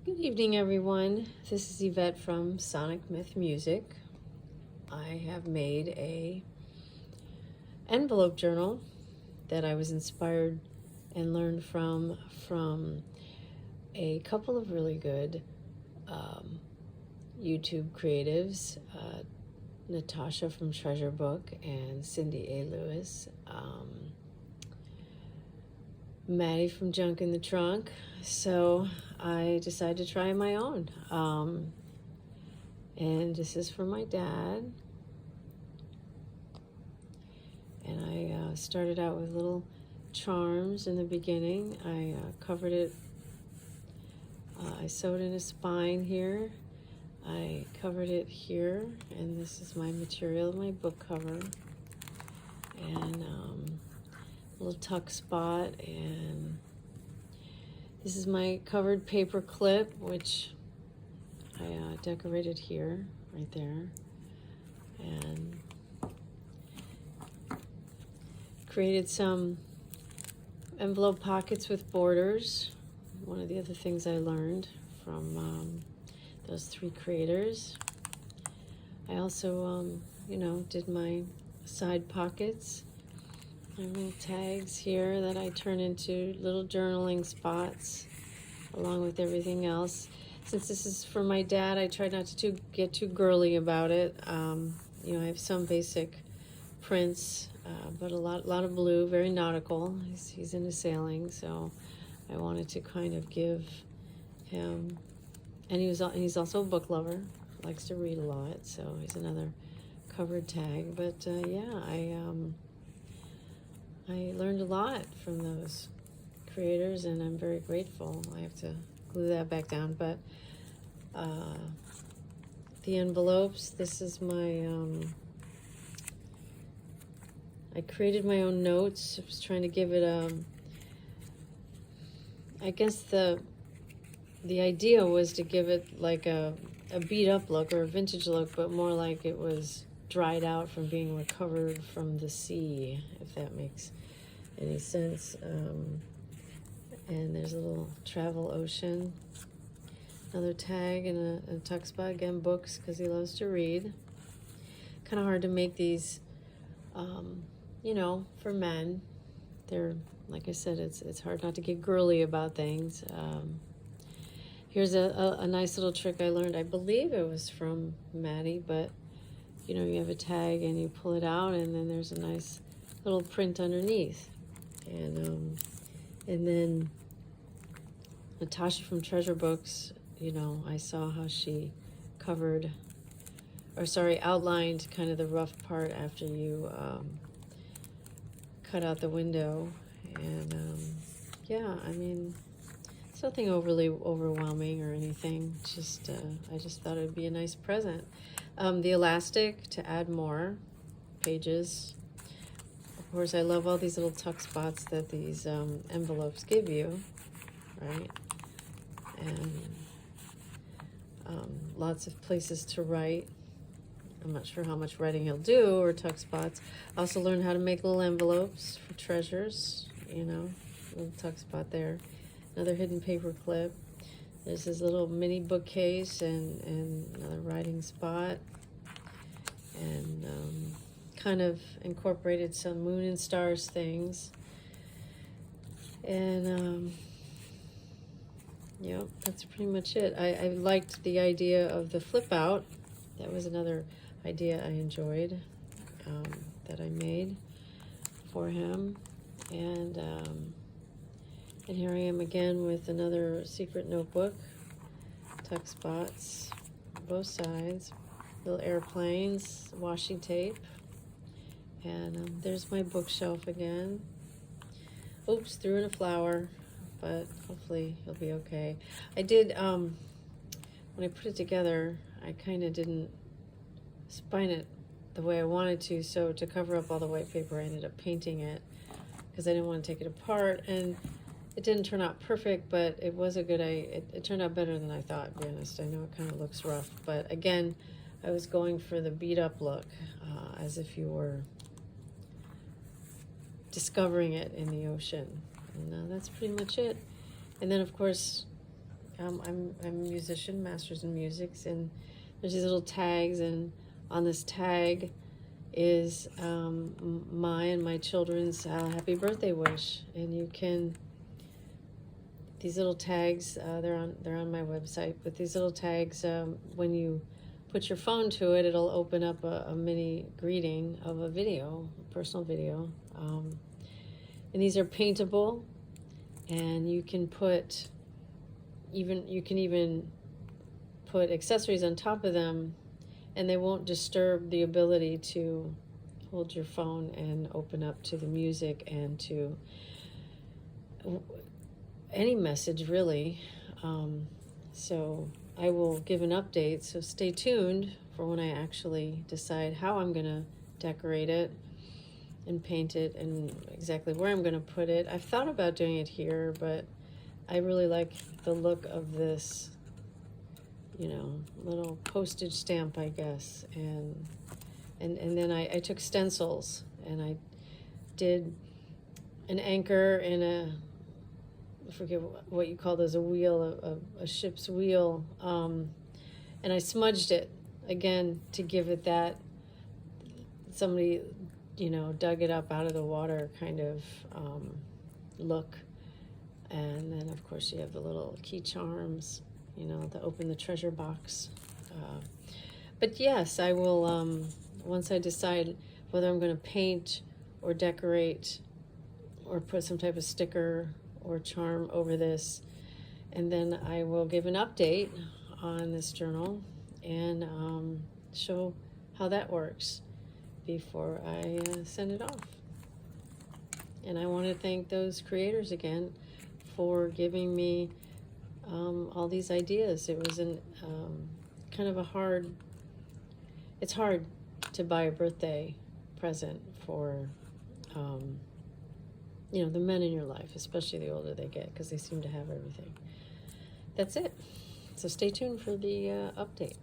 Good evening, everyone. This is Yvette from Sonic Myth Music. I have made a envelope journal that I was inspired and learned from a couple of really good YouTube creatives, Natasha from Treasure Book and Cindy A. Lewis. Maddie from Junk in the Trunk. So I decided to try my own. And this is for my dad. And I started out with little charms in the beginning. I covered it. I sewed in a spine here. I covered it here. And this is my material, my book cover. And little tuck spot, and this is my covered paper clip, which I decorated here, right there, and created some envelope pockets with borders. One of the other things I learned from those three creators. I also, did my side pockets. My little tags here that I turn into little journaling spots along with everything else. Since this is for my dad, I try not to get too girly about it. I have some basic prints, but a lot of blue, very nautical. He's into sailing, so I wanted to kind of give him, and he's also a book lover, likes to read a lot, so he's another covered tag. But I learned a lot from those creators, and I'm very grateful. I have to glue that back down. But the envelopes, this is my, I created my own notes. I was trying to give it I guess the idea was to give it like a beat up look or a vintage look, but more like it was dried out from being recovered from the sea, if that makes any sense. And there's a little travel ocean, another tag, and a tuck spot, again books, because he loves to read. Kind of hard to make these for men. They're, like I said, it's hard not to get girly about things. Here's a nice little trick I learned. I believe it was from Maddie, but you have a tag and you pull it out, and then there's a nice little print underneath. And then Natasha from Treasure Books, I saw how she outlined kind of the rough part after you cut out the window. And it's nothing overly overwhelming or anything. I just thought it would be a nice present. The elastic to add more pages. Of course, I love all these little tuck spots that these envelopes give you, right? And lots of places to write. I'm not sure how much writing he'll do, or tuck spots. I also learned how to make little envelopes for treasures, little tuck spot there. Another hidden paper clip. There's this little mini bookcase and another writing spot. And kind of incorporated some moon and stars things. And that's pretty much it. I liked the idea of the flip out. That was another idea I enjoyed that I made for him. And here I am again with another secret notebook, tuck spots, both sides, little airplanes, washi tape, and there's my bookshelf again. Oops, threw in a flower, but hopefully it'll be okay. I did, when I put it together, I kind of didn't spine it the way I wanted to, so to cover up all the white paper, I ended up painting it because I didn't want to take it apart, and it didn't turn out perfect, but it was a good, it turned out better than I thought, to be honest. I know it kind of looks rough, but again, I was going for the beat up look, as if you were discovering it in the ocean. And that's pretty much it. And then, of course, I'm a musician, master's in music, and there's these little tags, and on this tag is my and my children's happy birthday wish, and you can, these little tags, they're on my website, but these little tags, when you put your phone to it, it'll open up a mini greeting of a video, a personal video, and these are paintable, and you can even put accessories on top of them, and they won't disturb the ability to hold your phone and open up to the music and to any message, really. So I will give an update, so stay tuned for when I actually decide how I'm going to decorate it and paint it and exactly where I'm going to put it. I've thought about doing it here, but I really like the look of this, you know, little postage stamp, I guess. And then I took stencils, and I did an anchor and I forget what you call those, a wheel, a ship's wheel, and I smudged it again to give it that, somebody, you know, dug it up out of the water kind of look. And then of course you have the little key charms, you know, to open the treasure box. But yes, I will, once I decide whether I'm going to paint or decorate or put some type of sticker or charm over this, and then I will give an update on this journal and show how that works before I send it off. And I want to thank those creators again for giving me all these ideas. It was kind of it's hard to buy a birthday present for you know, the men in your life, especially the older they get, because they seem to have everything. That's it. So stay tuned for the update.